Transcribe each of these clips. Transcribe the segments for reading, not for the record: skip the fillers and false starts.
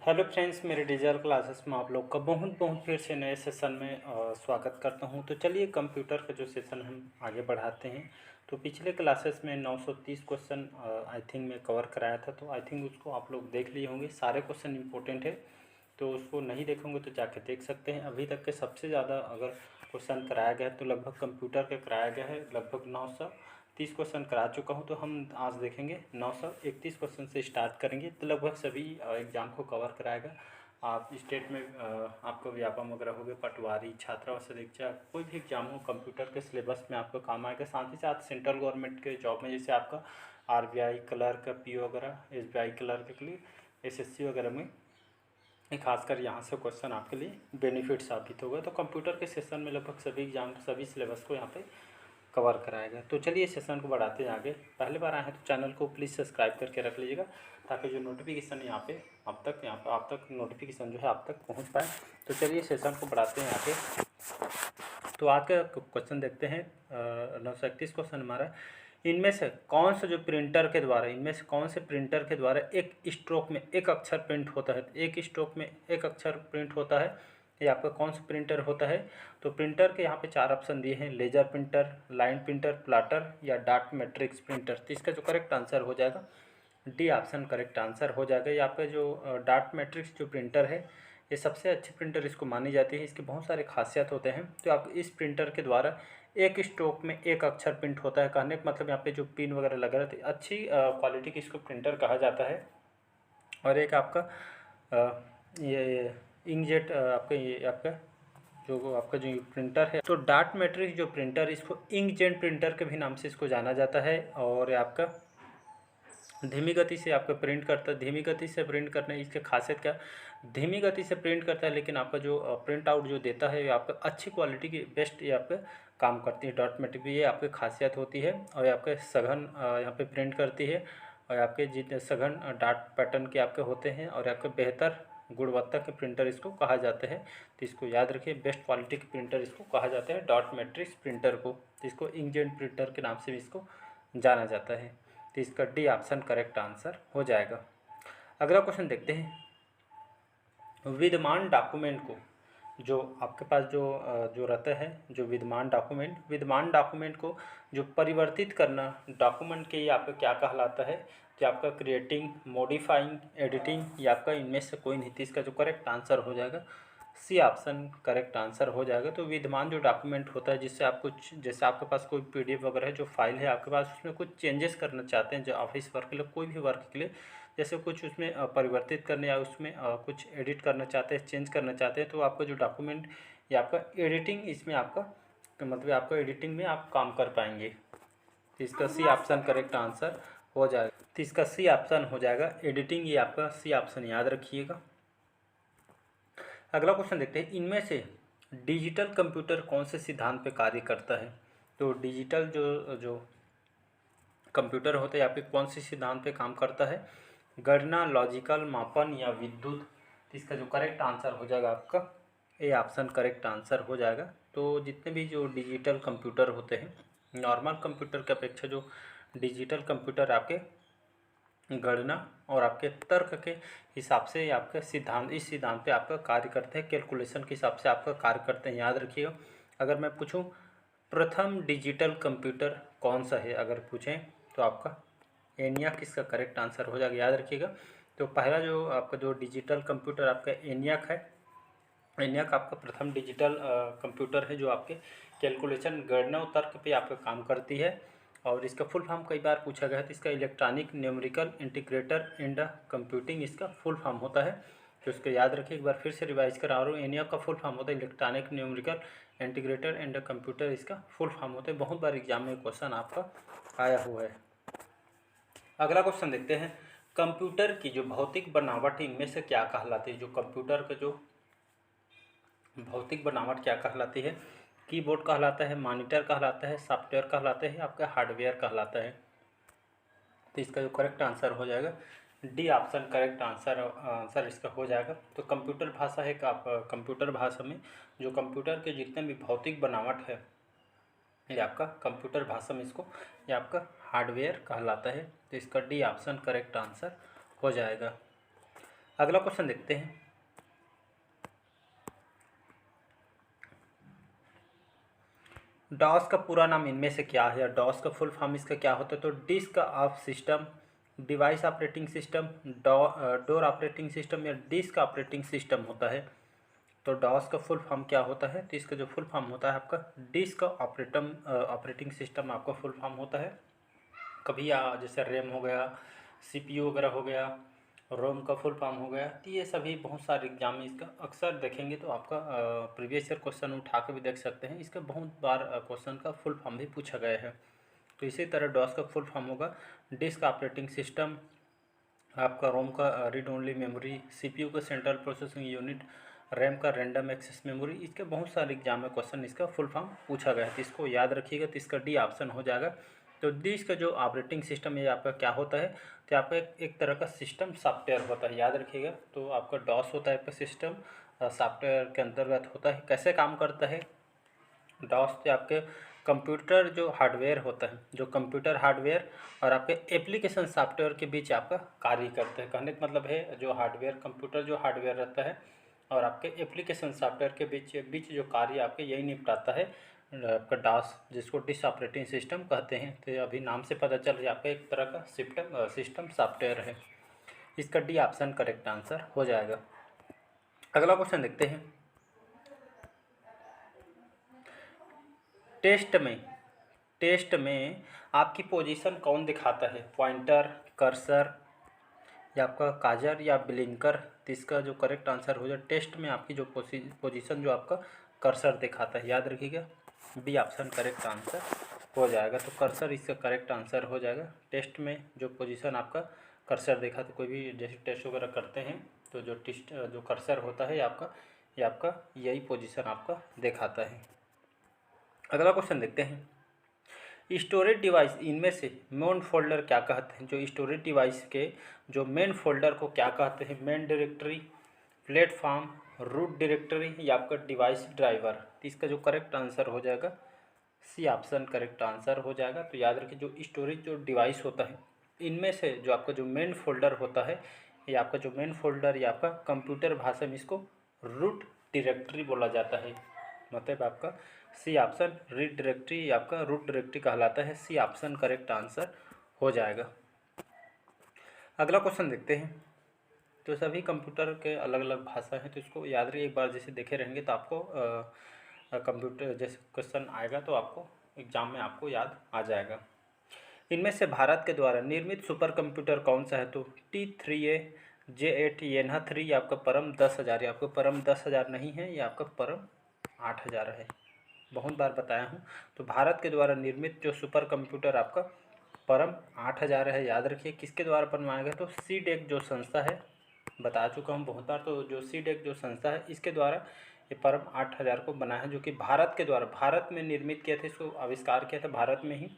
Hello friends, मेरे digital classes में आप लोग का बहुत बहुत फिर से नए सेशन में स्वागत करता हूं। तो चलिए कंप्यूटर का जो सेशन हम आगे बढ़ाते हैं। तो पिछले क्लासेस में 930 क्वेश्चन आई थिंक मैं कवर कराया था, तो आई थिंक उसको आप लोग देख लिए होंगे। सारे क्वेश्चन इंपॉर्टेंट है, तो उसको नहीं देखोगे तो जाके देख सकते हैं। अभी तक के सबसे ज़्यादा अगर क्वेश्चन कराया गया है तो लगभग कंप्यूटर का कराया गया है, लगभग 930 क्वेश्चन करा चुका हूँ। तो हम आज देखेंगे 931 क्वेश्चन से स्टार्ट करेंगे, तो लगभग सभी एग्ज़ाम को कवर कराएगा। आप स्टेट में आपको व्यापम वगैरह हो गए, पटवारी, छात्रावास अधीक्षक, कोई भी एग्जाम हो कंप्यूटर के सिलेबस में आपको काम आएगा। साथ ही साथ सेंट्रल गवर्नमेंट के जॉब में जैसे आपका आरबीआई क्लर्क, पीओ वगैरह, एसबीआई क्लर्क के लिए, एसएससी वगैरह में खासकर यहाँ से क्वेश्चन आपके लिए बेनिफिट साबित होगा। तो कंप्यूटर के सेशन में लगभग सभी एग्जाम सभी सिलेबस को यहाँ पे कवर कराएगा। तो चलिए सेशन को बढ़ाते हैं आगे। पहले बार आए हैं तो चैनल को प्लीज़ सब्सक्राइब करके रख लीजिएगा, ताकि जो नोटिफिकेशन यहाँ पे आप तक नोटिफिकेशन जो है आप तक पहुँच पाए। तो चलिए सेशन को बढ़ाते हैं आगे। तो आज का क्वेश्चन देखते हैं। 931 क्वेश्चन हमारा, इनमें से कौन से प्रिंटर के द्वारा एक स्ट्रोक में एक अक्षर प्रिंट होता है। एक स्ट्रोक में एक अक्षर प्रिंट होता है, ये आपका कौन सा प्रिंटर होता है। तो प्रिंटर के यहाँ पे 4 ऑप्शन दिए हैं, laser printer, line printer, plotter या डॉट मैट्रिक्स प्रिंटर। तो इसका जो करेक्ट आंसर हो जाएगा डी ऑप्शन करेक्ट आंसर हो जाएगा। ये आपका जो डॉट मैट्रिक्स जो प्रिंटर है, ये सबसे अच्छी प्रिंटर इसको मानी जाती है। इसके बहुत सारे खासियत होते हैं। तो आप इस प्रिंटर के द्वारा एक स्ट्रोक में एक अक्षर प्रिंट होता है। कहने का मतलब यहाँ पे जो पिन वगैरह लगा रहती है, अच्छी क्वालिटी की इसको प्रिंटर कहा जाता है। और एक आपका ये इंकजेट आपका जो प्रिंटर है, तो डॉट मैट्रिक्स जो प्रिंटर, इसको इंकजेट प्रिंटर के भी नाम से इसको जाना जाता है। और आपका धीमी गति से आपका प्रिंट करता है। धीमी गति से प्रिंट करने इसकी खासियत क्या, धीमी गति से प्रिंट करता है लेकिन आपका जो प्रिंट आउट जो देता है, ये आपका अच्छी क्वालिटी की बेस्ट ये आपका काम करती है। डॉट मैट्रिक भी ये आपकी खासियत होती है। और ये आपके सघन यहाँ पे प्रिंट करती है। और आपके जितने सघन डॉट पैटर्न के आपके होते हैं, और आपके बेहतर गुणवत्ता के प्रिंटर इसको कहा जाते हैं। तो इसको याद रखिए, बेस्ट क्वालिटी के प्रिंटर इसको कहा जाता है, डॉट मैट्रिक्स प्रिंटर को। तो इसको इंकजेट प्रिंटर के नाम से भी इसको जाना जाता है। तो इसका डी ऑप्शन करेक्ट आंसर हो जाएगा। अगला क्वेश्चन देखते हैं। विद्यमान डॉक्यूमेंट को, जो आपके पास जो रहता है, जो विद्यमान डॉक्यूमेंट को जो परिवर्तित करना, डॉक्यूमेंट के ये आपका क्या कहलाता है। तो आपका क्रिएटिंग, मॉडिफाइंग, एडिटिंग, या आपका इनमें से कोई नहीं। इसका जो करेक्ट आंसर हो जाएगा सी ऑप्शन करेक्ट आंसर हो जाएगा। तो विद्यमान जो डॉक्यूमेंट होता है, जिससे आप कुछ, जैसे आपके पास कोई पीडीएफ वगैरह है, जो फाइल है आपके पास, उसमें कुछ चेंजेस करना चाहते हैं, जो ऑफिस वर्क के लिए, कोई भी वर्क के लिए, जैसे कुछ उसमें परिवर्तित करने या उसमें कुछ एडिट करना चाहते हैं, चेंज करना चाहते हैं, तो आपका जो डॉक्यूमेंट या आपका एडिटिंग, इसमें आपका मतलब आपका एडिटिंग में आप काम कर पाएंगे। तो इसका सी ऑप्शन करेक्ट आंसर हो जाएगा। तो इसका सी ऑप्शन हो जाएगा एडिटिंग, ये आपका सी ऑप्शन याद रखिएगा। अगला क्वेश्चन देखते हैं, इनमें से डिजिटल कंप्यूटर कौन से सिद्धांत पे कार्य करता है। तो डिजिटल जो जो कंप्यूटर होता है, यहाँ पे कौन से सिद्धांत पे काम करता है, गणना, लॉजिकल, मापन या विद्युत। तो इसका जो करेक्ट आंसर हो जाएगा आपका ए ऑप्शन करेक्ट आंसर हो जाएगा। तो जितने भी जो डिजिटल कंप्यूटर होते हैं, नॉर्मल कंप्यूटर की अपेक्षा जो डिजिटल कंप्यूटर आपके गणना और आपके तर्क के हिसाब से आपके सिद्धांत, इस सिद्धांत पे आपका कार्य करते हैं, कैलकुलेशन के हिसाब से आपका कार्य करते हैं। याद रखिएगा, अगर मैं पूछूं प्रथम डिजिटल कंप्यूटर कौन सा है, अगर पूछें तो आपका एनियाक इसका करेक्ट आंसर हो जाएगा। याद रखिएगा, तो पहला जो आपका जो डिजिटल कंप्यूटर आपका एनियाक है। एनियाक आपका प्रथम डिजिटल कंप्यूटर है, जो आपके कैलकुलेशन, गणना और तर्क पे आपका काम करती है। और इसका फुल फॉर्म कई बार पूछा गया है, तो इसका electronic numerical integrator and computing इसका फुल फॉर्म होता है। तो इसको याद रखिए, एक बार फिर से रिवाइज करा रहा हूँ। एनियाक का फुल फॉर्म होता है electronic numerical integrator and computer, इसका फुल फॉर्म होता है। बहुत बार एग्जाम में क्वेश्चन आपका आया हुआ है। अगला क्वेश्चन देखते हैं, कंप्यूटर की जो भौतिक बनावट इनमें से क्या कहलाती है। जो कंप्यूटर का जो भौतिक बनावट क्या कहलाती है, कीबोर्ड कहलाता है, मॉनिटर कहलाता है, सॉफ्टवेयर कहलाता है, आपका हार्डवेयर कहलाता है। तो इसका जो करेक्ट आंसर हो जाएगा डी ऑप्शन करेक्ट आंसर इसका हो जाएगा। तो कंप्यूटर भाषा है, आप कंप्यूटर भाषा में जो कंप्यूटर के जितने भी भौतिक बनावट है, ये आपका कंप्यूटर भाषा में इसको, ये आपका हार्डवेयर कहलाता है। तो इसका डी ऑप्शन करेक्ट आंसर हो जाएगा। अगला क्वेश्चन देखते हैं। डॉस का पूरा नाम इनमें से क्या है, या डॉस का फुल फॉर्म इसका क्या होता है? तो disk of system, device operating system, door operating system या डिस्क ऑपरेटिंग सिस्टम होता है। तो डॉस का फुल फॉर्म क्या होता है? तो इसका जो फुल फॉर्म होता है आपका डिस्क ऑपरेटिंग सिस्टम आपका फुल फॉर्म होता है। कभी जैसे रैम हो गया, सीपीयू वगैरह हो गया, रोम का फुल फॉर्म हो गया, तो ये सभी बहुत सारे एग्जाम में इसका अक्सर देखेंगे तो आपका प्रीवियस ईयर क्वेश्चन उठा के भी देख सकते हैं। इसका बहुत बार क्वेश्चन का फुल फॉर्म भी पूछा गया है। तो इसी तरह डॉस का फुल फॉर्म होगा डिस्क ऑपरेटिंग सिस्टम, आपका रोम का रीड ओनली मेमोरी, सीपीयू का सेंट्रल प्रोसेसिंग यूनिट, रैम का रैंडम एक्सेस मेमोरी। इसके बहुत सारे एग्जाम में क्वेश्चन इसका फुल फॉर्म पूछा गया है, तो इसको याद रखिएगा। तो इसका डी ऑप्शन हो जाएगा। तो डिस्क का जो ऑपरेटिंग सिस्टम है आपका क्या होता है? तो आपका एक तरह का सिस्टम सॉफ्टवेयर होता है, याद रखिएगा। तो आपका डॉस होता है आपका सिस्टम सॉफ्टवेयर के अंतर्गत होता है। कैसे काम करता है डॉस? तो आपके कंप्यूटर जो हार्डवेयर होता है, जो कंप्यूटर हार्डवेयर और आपके एप्लीकेशन सॉफ्टवेयर के बीच आपका कार्य करते हैं। कहने का मतलब है जो हार्डवेयर कंप्यूटर जो हार्डवेयर रहता है और आपके एप्लीकेशन सॉफ्टवेयर के बीच जो कार्य आपके यही निपटाता है आपका डॉस, जिसको डिस्क ऑपरेटिंग सिस्टम कहते हैं। तो अभी नाम से पता चल रहा है आपका एक तरह का सिस्टम सॉफ्टवेयर है। इसका डी ऑप्शन करेक्ट आंसर हो जाएगा। अगला क्वेश्चन देखते हैं। टेस्ट में आपकी पोजीशन कौन दिखाता है? पॉइंटर, कर्सर या आपका काजर या ब्लिंकर? तो इसका जो करेक्ट आंसर हो जाए टेस्ट में आपकी जो पोजीशन जो आपका कर्सर दिखाता है, याद रखिएगा। बी ऑप्शन करेक्ट आंसर हो जाएगा। तो कर्सर इसका करेक्ट आंसर हो जाएगा। टेस्ट में जो पोजीशन आपका कर्सर देखा, तो कोई भी जैसे टेस्ट वगैरह करते हैं तो जो कर्सर होता है ये आपका यही पोजीशन आपका दिखाता है। अगला क्वेश्चन देखते हैं। स्टोरेज डिवाइस इनमें से मेन फोल्डर क्या कहते हैं? जो स्टोरेज डिवाइस के जो मेन फोल्डर को क्या कहते हैं? Main directory, platform, root directory या आपका डिवाइस ड्राइवर? तो इसका जो करेक्ट आंसर हो जाएगा सी ऑप्शन करेक्ट आंसर हो जाएगा। तो याद रखिए जो स्टोरेज जो डिवाइस होता है इनमें से जो आपका जो मेन फोल्डर होता है, ये आपका जो मेन फोल्डर या आपका कंप्यूटर भाषा में इसको रूट डायरेक्टरी बोला जाता है। मतलब आपका सी ऑप्शन रीड डायरेक्टरी आपका रूट डायरेक्टरी कहलाता है। सी ऑप्शन करेक्ट आंसर हो जाएगा। अगला क्वेश्चन देखते हैं। तो सभी कंप्यूटर के अलग अलग भाषा हैं, तो इसको याद रखिए। एक बार जैसे देखे रहेंगे तो आपको कंप्यूटर जैसे क्वेश्चन आएगा तो आपको एग्जाम में आपको याद आ जाएगा। इनमें से भारत के द्वारा निर्मित सुपर कंप्यूटर कौन सा है? तो T3A, J8, येन्हा 3 या आपका परम 10,000। आपका परम 10,000 नहीं है, ये आपका परम 8,000 है। बहुत बार बताया हूँ। तो भारत के द्वारा निर्मित जो सुपर कंप्यूटर आपका परम 8,000 है, याद रखिए। किसके द्वारा बनवाया गया? तो सीडेक जो संस्था है, बता चुका हूँ बहुत बार। तो जो सीडेक जो संस्था है इसके द्वारा ये परम 8,000 को बनाया है, जो कि भारत के द्वारा भारत में निर्मित किया था, इसको आविष्कार किया था भारत में ही।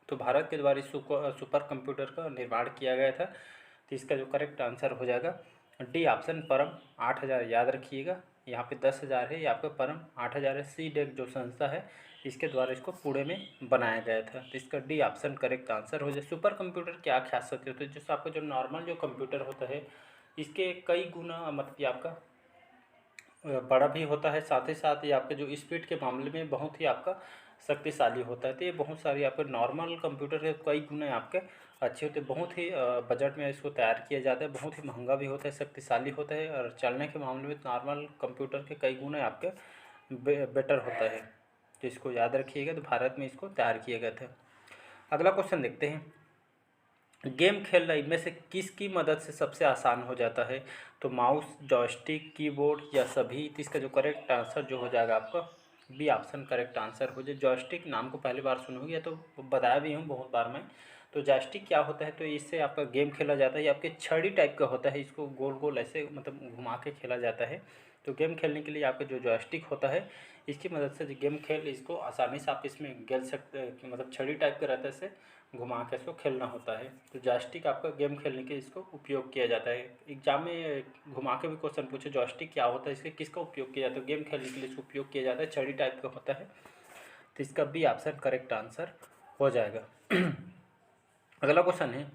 तो भारत के द्वारा इस सुपर कंप्यूटर का निर्माण किया गया था। तो इसका जो करेक्ट आंसर हो जाएगा डी ऑप्शन परम 8,000। याद रखिएगा यहाँ पे 10,000 है, ये आपका परम 8,000 है। सीडेक जो संस्था है इसके द्वारा इसको पुणे में बनाया गया था। तो इसका डी ऑप्शन करेक्ट आंसर हो जाए। सुपर कंप्यूटर क्या खासियत होती है? जैसे आपका जो नॉर्मल जो कंप्यूटर होता है इसके कई गुना मतलब कि आपका बड़ा भी होता है, साथ ही साथ ये आपके जो स्पीड के मामले में बहुत ही आपका शक्तिशाली होता है। तो ये बहुत सारी आपके नॉर्मल कंप्यूटर के कई गुना आपके अच्छे होते हैं। बहुत ही बजट में इसको तैयार किया जाता है, बहुत ही महंगा भी होता है, शक्तिशाली होता है और चलने के मामले में नॉर्मल कंप्यूटर के कई गुना आपके बेटर होता है। तो इसको याद रखिएगा। तो भारत में इसको तैयार किया गया था। अगला क्वेश्चन देखते हैं। गेम खेलना इनमें से किसकी मदद से सबसे आसान हो जाता है? तो माउस, जॉयस्टिक, कीबोर्ड या सभी? तो इसका जो करेक्ट आंसर जो हो जाएगा आपका बी ऑप्शन करेक्ट आंसर हो जाए। जॉयस्टिक नाम को पहली बार सुनोगे, या तो बताया भी हूँ बहुत बार मैं। तो जॉयस्टिक क्या होता है? तो इससे आपका गेम खेला जाता है। ये आपके छड़ी टाइप का होता है, इसको गोल गोल ऐसे मतलब घुमा के खेला जाता है। तो गेम खेलने के लिए आपका जो जॉयस्टिक होता है इसकी मदद से गेम खेल इसको आसानी से आप इसमें खेल सकते हैं। कि मतलब छड़ी टाइप का रहता है, इसे घुमा के इसको खेलना होता है। तो जॉयस्टिक आपका गेम खेलने के इसको उपयोग किया जाता है। एग्जाम में घुमा के भी क्वेश्चन पूछे जॉयस्टिक क्या होता है, इसके किसका उपयोग किया जाता है? गेम खेलने के लिए इसको उपयोग किया जाता है, छड़ी टाइप का होता है। तो इसका बी ऑप्शन करेक्ट आंसर हो जाएगा। अगला क्वेश्चन है।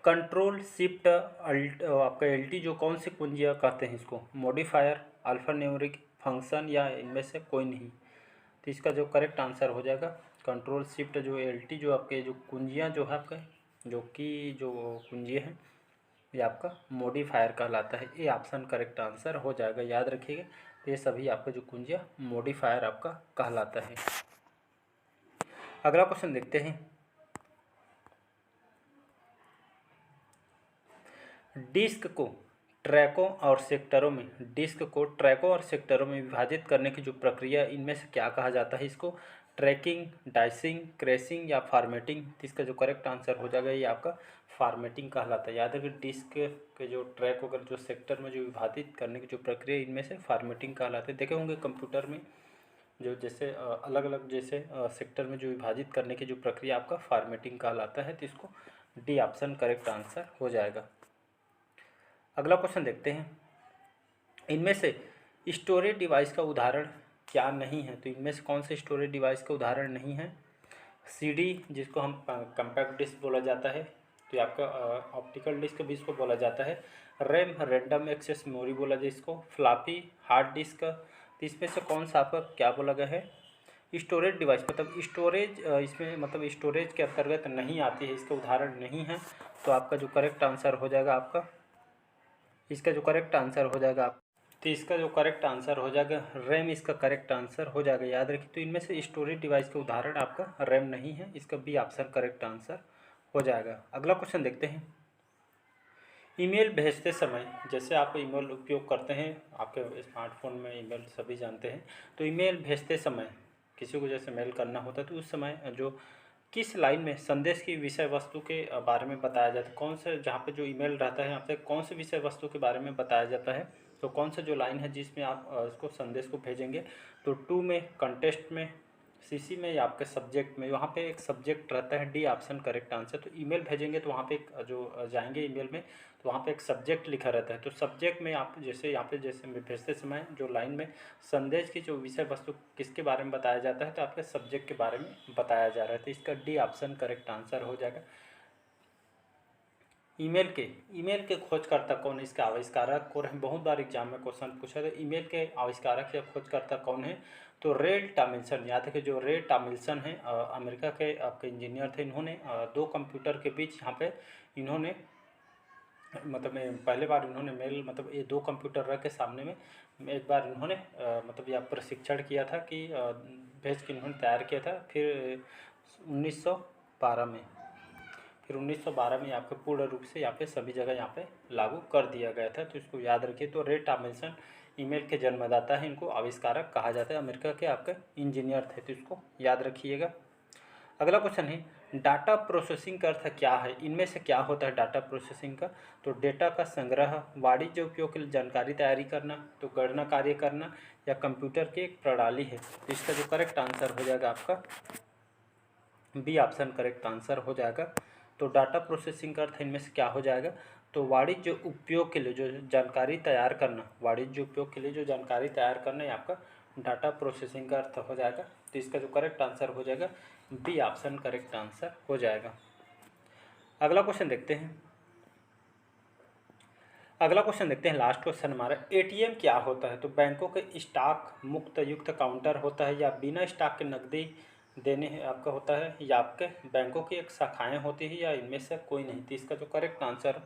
कंट्रोल शिफ्ट अल्ट आपका एलटी जो कौन सी कुंजियाँ कहते हैं इसको, मॉडिफायर, अल्फान्यूमेरिक, फंक्शन या इनमें से कोई नहीं। तो इसका जो करेक्ट आंसर हो जाएगा कंट्रोल शिफ्ट जो एलटी जो आपके जो कुंजियाँ जो है आपका जो कि जो कुंजियाँ हैं ये आपका मॉडिफायर कहलाता है। ये ऑप्शन करेक्ट आंसर हो जाएगा, याद रखिएगा। तो ये सभी आपका जो कुंजियाँ मॉडिफायर आपका कहलाता है। अगला क्वेश्चन देखते हैं। डिस्क को ट्रैकों और सेक्टरों में विभाजित करने की जो प्रक्रिया, इनमें से क्या कहा जाता है इसको, ट्रैकिंग, डाइसिंग, क्रैशिंग या फार्मेटिंग। तो इसका जो करेक्ट आंसर हो जाएगा ये आपका फार्मेटिंग कहलाता है। याद रखिए डिस्क के जो ट्रैक वगैरह जो सेक्टर में जो विभाजित करने की जो प्रक्रिया, इनमें से फार्मेटिंग कहलाते हैं। देखे होंगे कंप्यूटर में जो जैसे अलग अलग जैसे सेक्टर में जो विभाजित करने की जो प्रक्रिया आपका फार्मेटिंग कहलाता है। तो इसको डी ऑप्शन करेक्ट आंसर हो जाएगा। अगला क्वेश्चन देखते हैं। इनमें से स्टोरेज डिवाइस का उदाहरण क्या नहीं है। तो इनमें से कौन से स्टोरेज डिवाइस का उदाहरण नहीं है, सीडी जिसको हम कम्पैक्ट डिस्क बोला जाता है, तो ये आपका ऑप्टिकल डिस्क भी इसको बोला जाता है, रैम रैंडम एक्सेस मेमोरी बोला जाए इसको, फ्लॉपी, हार्ड डिस्क। तो इसमें से कौन सा आपका क्या बोला गया है, स्टोरेज डिवाइस मतलब स्टोरेज इसमें मतलब स्टोरेज के अंतर्गत नहीं आती है, इसका उदाहरण नहीं है। तो आपका जो करेक्ट आंसर हो जाएगा आपका, इसका जो करेक्ट आंसर हो जाएगा तो इसका जो करेक्ट आंसर हो जाएगा रैम, इसका करेक्ट आंसर हो जाएगा। याद रखिए तो इनमें से स्टोरेज डिवाइस का उदाहरण आपका रैम नहीं है, इसका बी ऑप्शन करेक्ट आंसर हो जाएगा। अगला क्वेश्चन देखते हैं। ईमेल भेजते समय, जैसे आप ईमेल उपयोग करते हैं, आपके स्मार्टफोन में ईमेल सभी जानते हैं, तो ईमेल भेजते समय किसी को जैसे मेल करना होता है तो उस समय जो किस लाइन में संदेश की विषय वस्तु के बारे में बताया जाता है, कौन से जहाँ पे जो ईमेल रहता है यहाँ पे कौन से विषय वस्तु के बारे में बताया जाता है, तो कौन सा जो लाइन है जिसमें आप उसको संदेश को भेजेंगे। तो 2 में, कंटेस्ट में, सीसी में या आपके सब्जेक्ट में, वहाँ पे एक सब्जेक्ट रहता है, डी ऑप्शन करेक्ट आंसर। तो ईमेल भेजेंगे तो वहाँ पे एक जो जाएंगे ईमेल में तो वहाँ पे एक सब्जेक्ट लिखा रहता है। तो सब्जेक्ट में आप जैसे यहाँ पे जैसे भेजते समय जो लाइन में संदेश की जो विषय वस्तु किसके बारे में बताया जाता है, तो आपके सब्जेक्ट के बारे में बताया जा रहा है। तो इसका डी ऑप्शन करेक्ट आंसर हो जाएगा। ईमेल के खोजकर्ता कौन है, इसके आविष्कारक कौन है, बहुत बार एग्जाम में क्वेश्चन पूछा है। ईमेल के आविष्कारक या खोजकर्ता कौन है, तो रे टॉमिल्सन। याद है कि जो रे टॉमिल्सन है अमेरिका के आपके इंजीनियर थे। इन्होंने 2 कंप्यूटर के बीच यहाँ पे इन्होंने मतलब पहले बार इन्होंने मेल मतलब ये 2 कंप्यूटर रख के सामने में एक बार इन्होंने मतलब यह प्रशिक्षण किया था कि भेज के इन्होंने तैयार किया था। फिर 1912 में यहाँ पे पूर्ण रूप से यहाँ पे सभी जगह यहाँ पे लागू कर दिया गया था। तो इसको याद रखिए। तो रे टॉमिल्सन ईमेल के जन्मदाता है, इनको आविष्कारक कहा जाता है, अमेरिका के आपके इंजीनियर थे। तो इसको याद रखिएगा। अगला क्वेश्चन है डाटा प्रोसेसिंग का अर्थ क्या है, इनमें से क्या होता है डाटा प्रोसेसिंग का। तो डेटा का संग्रह, वाणिज्य उपयोग के लिए जानकारी तैयारी करना, तो गणना कार्य करना, या कंप्यूटर की एक प्रणाली है। तो इसका जो करेक्ट आंसर हो जाएगा आपका बी ऑप्शन करेक्ट आंसर हो जाएगा। तो डाटा प्रोसेसिंग का अर्थ इनमें से क्या हो जाएगा, तो वाणिज्य उपयोग के लिए जो जानकारी तैयार करना, वाणिज्य उपयोग के लिए जो जानकारी तैयार करना है आपका डाटा प्रोसेसिंग का अर्थ हो जाएगा। तो इसका जो करेक्ट आंसर हो जाएगा बी ऑप्शन करेक्ट आंसर हो जाएगा। अगला क्वेश्चन देखते हैं। लास्ट क्वेश्चन हमारा, एटीएम क्या होता है। तो बैंकों के स्टॉक मुक्त युक्त काउंटर होता है, या बिना स्टॉक के नकदी देने आपका होता है, या आपके बैंकों की एक शाखाएं होती है, या इनमें से कोई नहीं। तो इसका जो करेक्ट आंसर,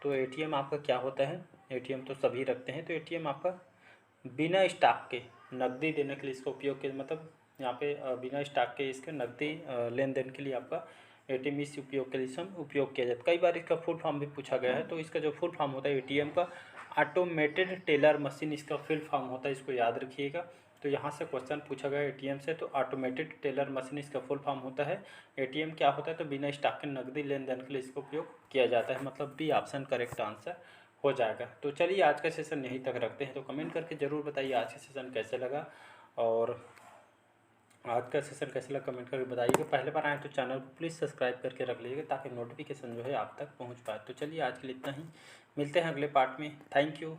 तो एटीएम आपका क्या होता है, एटीएम तो सभी रखते हैं। तो एटीएम आपका बिना स्टॉक के नकदी देने के लिए इसका उपयोग किया, मतलब यहाँ पे बिना स्टॉक के इसके नकदी लेन देन के लिए आपका एटीएम इस उपयोग के लिए उपयोग किया जाता है। कई बार इसका फुल फॉर्म भी पूछा गया है। तो इसका जो फुल फॉर्म होता है एटीएम का, ऑटोमेटेड टेलर मशीन इसका फुल फॉर्म होता है, इसको याद रखिएगा। तो यहाँ से क्वेश्चन पूछा गया एटीएम से, तो ऑटोमेटेड टेलर मशीन इसका फुल फॉर्म होता है। एटीएम क्या होता है, तो बिना स्टॉक के नकदी लेन देन के लिए इसका उपयोग किया जाता है, मतलब बी ऑप्शन करेक्ट आंसर हो जाएगा। तो चलिए आज का सेशन यहीं तक रखते हैं। तो कमेंट करके ज़रूर बताइए आज का सेशन कैसे लगा, और आज का सेशन कैसे लगा कमेंट करके बताइएगा। पहले बार आए तो चैनल को प्लीज़ सब्सक्राइब करके रख लीजिएगा ताकि नोटिफिकेशन जो है आप तक पहुंच पाए। तो चलिए आज के लिए इतना ही, मिलते हैं अगले पार्ट में। Thank you.